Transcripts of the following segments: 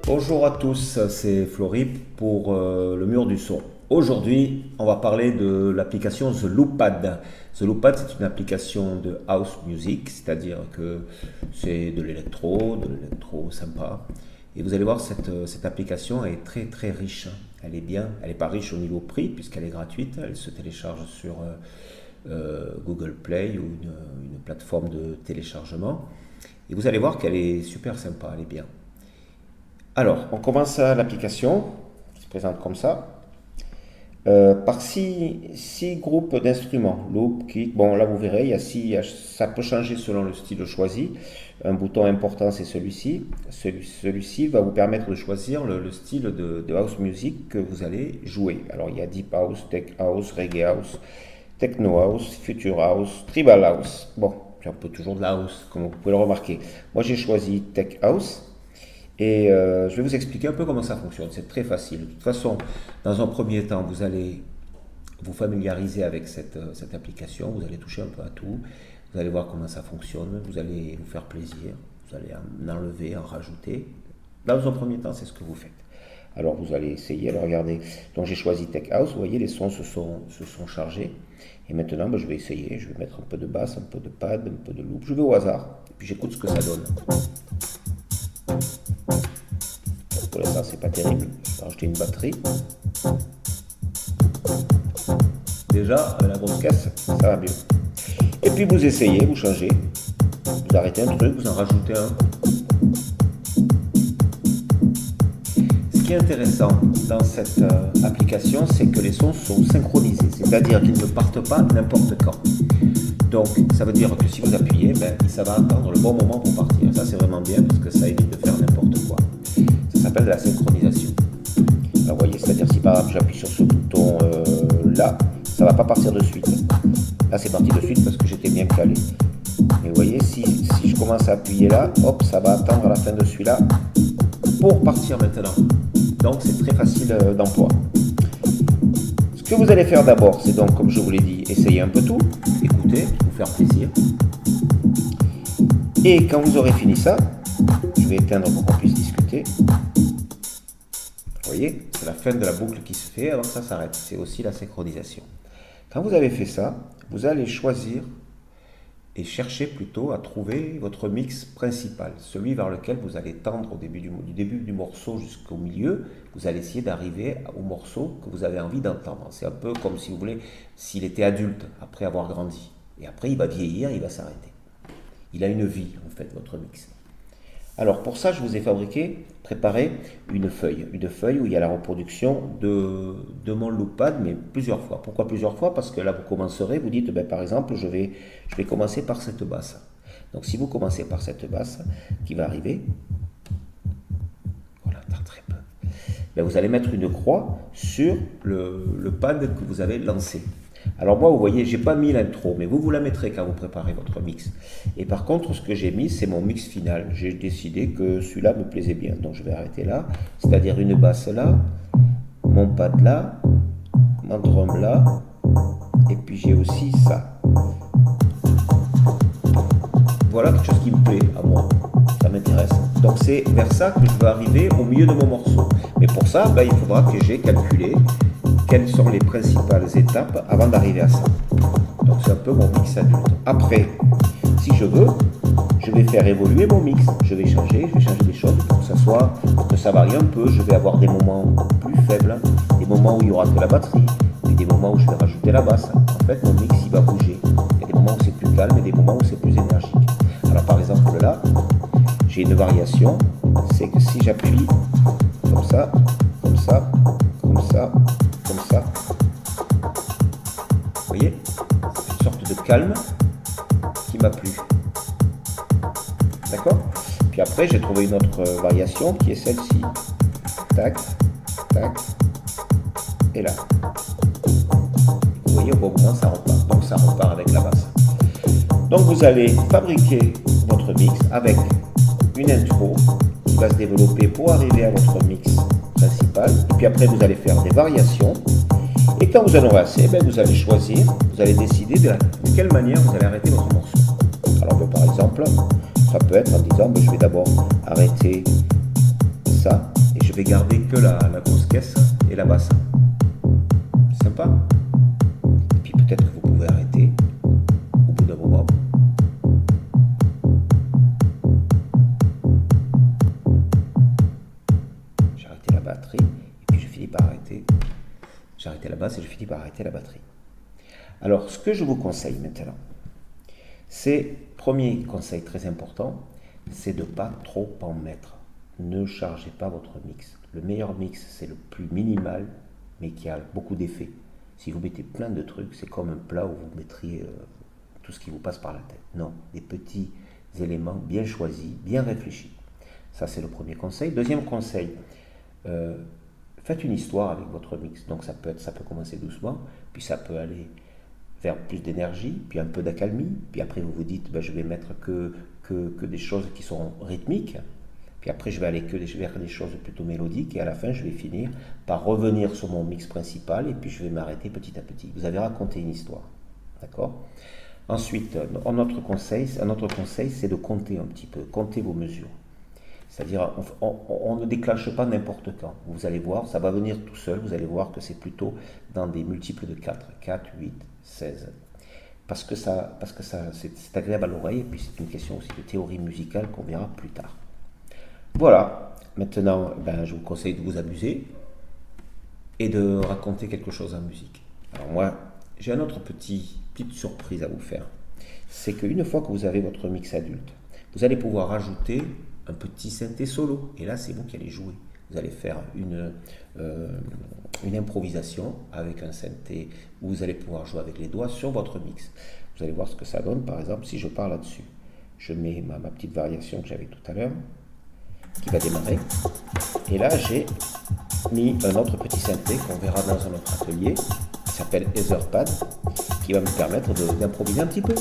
Bonjour à tous, c'est Flory pour le mur du son. Aujourd'hui, on va parler de l'application The Loopad. The Loopad, c'est une application de house music, c'est-à-dire que c'est de l'électro sympa. Et vous allez voir, cette application est très très riche. Elle est bien, elle n'est pas riche au niveau prix puisqu'elle est gratuite. Elle se télécharge sur Google Play ou une plateforme de téléchargement. Et vous allez voir qu'elle est super sympa, elle est bien. Alors, on commence à l'application qui se présente comme ça, par six groupes d'instruments. Loop, kick, bon là vous verrez, ça peut changer selon le style choisi. Un bouton important c'est celui-ci. Celui-ci va vous permettre de choisir le style de house music que vous allez jouer. Alors il y a Deep House, Tech House, Reggae House, Techno House, Future House, Tribal House. Bon, c'est un peu toujours de la house, comme vous pouvez le remarquer. Moi j'ai choisi Tech House. Et je vais vous expliquer un peu comment ça fonctionne. C'est très facile. De toute façon, dans un premier temps, vous allez vous familiariser avec cette application. Vous allez toucher un peu à tout. Vous allez voir comment ça fonctionne. Vous allez vous faire plaisir. Vous allez en enlever, en rajouter. Dans un premier temps, c'est ce que vous faites. Alors, vous allez essayer. Alors, regardez. Donc, j'ai choisi Tech House. Vous voyez, les sons se sont chargés. Et maintenant, je vais essayer. Je vais mettre un peu de basse, un peu de pad, un peu de loop. Je vais au hasard. Et puis, j'écoute ce que ça donne. Pour l'instant, c'est pas terrible. Je vais rajouter une batterie. Déjà, avec la grosse caisse, ça va mieux. Et puis vous essayez, vous changez. Vous arrêtez un truc, vous en rajoutez un. Ce qui est intéressant dans cette application, c'est que les sons sont synchronisés. C'est-à-dire qu'ils ne partent pas n'importe quand. Donc, ça veut dire que si vous appuyez, ça va attendre le bon moment pour partir. Ça, c'est vraiment bien parce que ça évite de faire n'importe quoi. Ça s'appelle de la synchronisation. Alors, vous voyez, c'est-à-dire si par exemple j'appuie sur ce bouton là, ça ne va pas partir de suite. Là, c'est parti de suite parce que j'étais bien calé. Mais vous voyez, si je commence à appuyer là, hop, ça va attendre à la fin de celui-là pour partir maintenant. Donc, c'est très facile d'emploi. Ce que vous allez faire d'abord, c'est donc, comme je vous l'ai dit, essayer un peu tout, écouter, vous faire plaisir. Et quand vous aurez fini ça, je vais éteindre pour qu'on puisse discuter. Vous voyez, c'est la fin de la boucle qui se fait avant que ça s'arrête. C'est aussi la synchronisation. Quand vous avez fait ça, vous allez choisir et chercher plutôt à trouver votre mix principal, celui vers lequel vous allez tendre au début du morceau jusqu'au milieu. Vous allez essayer d'arriver au morceau que vous avez envie d'entendre. C'est un peu comme si vous voulez, s'il était adulte après avoir grandi. Et après, il va vieillir, il va s'arrêter. Il a une vie, en fait, votre mix. Alors, pour ça, je vous ai préparé une feuille où il y a la reproduction de mon loopad, mais plusieurs fois. Pourquoi plusieurs fois? Parce que là, vous commencerez, vous dites, par exemple, je vais commencer par cette basse. Donc, si vous commencez par cette basse, qui va arriver, voilà, très peu, vous allez mettre une croix sur le pad que vous avez lancé. Alors moi, vous voyez, j'ai pas mis l'intro, mais vous la mettrez quand vous préparez votre mix. Et par contre, ce que j'ai mis, c'est mon mix final. J'ai décidé que celui-là me plaisait bien, donc je vais arrêter là. C'est-à-dire une basse là, mon pad là, mon drum là, et puis j'ai aussi ça. Voilà quelque chose qui me plaît à moi, ça m'intéresse. Donc c'est vers ça que je veux arriver au milieu de mon morceau. Mais pour ça, il faudra que j'ai calculé quelles sont les principales étapes avant d'arriver à ça. Donc c'est un peu mon mix adulte. Après, si je veux, je vais faire évoluer mon mix. Je vais changer des choses pour que ça varie un peu. Je vais avoir des moments plus faibles, des moments où il y aura que la batterie, et des moments où je vais rajouter la basse. En fait, mon mix, il va bouger. Il y a des moments où c'est plus calme et des moments où c'est plus énergique. Alors par exemple là, j'ai une variation, c'est que si j'appuie comme ça, comme ça, comme ça, comme ça, vous voyez, c'est une sorte de calme qui m'a plu. D'accord? Puis après, j'ai trouvé une autre variation qui est celle-ci. Tac, tac, et là. Vous voyez, au bon moment, ça repart. Donc ça repart avec la basse. Donc vous allez fabriquer votre mix avec une intro qui va se développer pour arriver à votre mix principal. Et puis après, vous allez faire des variations. Et quand vous en aurez assez, vous allez choisir, vous allez décider de quelle manière vous allez arrêter votre morceau. Alors par exemple, ça peut être en disant, je vais d'abord arrêter ça. vais garder que la grosse caisse et la basse. Sympa. Et puis peut-être que vous pouvez arrêter au bout d'un moment. J'ai arrêté la batterie et puis je finis par arrêter. J'ai arrêté la basse et je finis par arrêter la batterie. Alors, ce que je vous conseille maintenant, c'est, premier conseil très important, c'est de ne pas trop en mettre. Ne chargez pas votre mix. Le meilleur mix, c'est le plus minimal, mais qui a beaucoup d'effets. Si vous mettez plein de trucs, c'est comme un plat où vous mettriez tout ce qui vous passe par la tête. Non, des petits éléments bien choisis, bien réfléchis. Ça, c'est le premier conseil. Deuxième conseil, faites une histoire avec votre mix. Donc, ça peut commencer doucement, puis ça peut aller vers plus d'énergie, puis un peu d'accalmie, puis après vous vous dites, ben, je vais mettre que des choses qui sont rythmiques, puis après je vais aller vers des choses plutôt mélodiques, et à la fin je vais finir par revenir sur mon mix principal, et puis je vais m'arrêter petit à petit. Vous avez raconté une histoire, d'accord? Ensuite, un autre conseil, c'est de compter un petit peu, compter vos mesures. C'est-à-dire, on ne déclenche pas n'importe quand. Vous allez voir, ça va venir tout seul, vous allez voir que c'est plutôt dans des multiples de 4, 8, 16. Parce que c'est agréable à l'oreille, et puis c'est une question aussi de théorie musicale qu'on verra plus tard. Voilà, maintenant, je vous conseille de vous amuser et de raconter quelque chose en musique. Alors moi, j'ai une autre petite surprise à vous faire. C'est qu'une fois que vous avez votre mix adulte, vous allez pouvoir ajouter un petit synthé solo. Et là, c'est vous qui allez jouer. Vous allez faire une improvisation avec un synthé où vous allez pouvoir jouer avec les doigts sur votre mix. Vous allez voir ce que ça donne. Par exemple, si je pars là-dessus, je mets ma petite variation que j'avais tout à l'heure qui va démarrer. Et là, j'ai mis un autre petit synthé qu'on verra dans un autre atelier qui s'appelle Etherpad, qui va me permettre d'improviser un petit peu.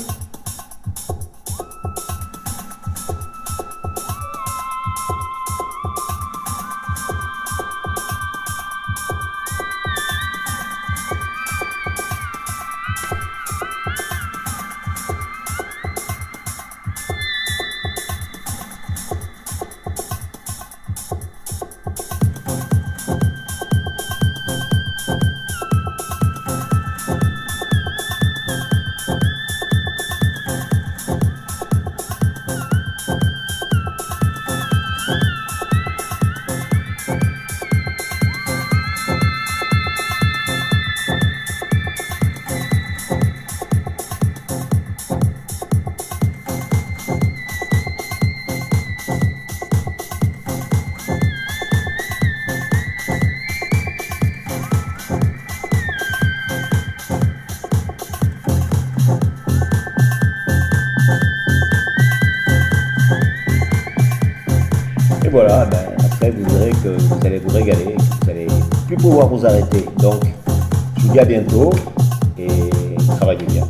Voilà, après vous verrez que vous allez vous régaler, vous allez plus pouvoir vous arrêter. Donc, je vous dis à bientôt et travaillez bien.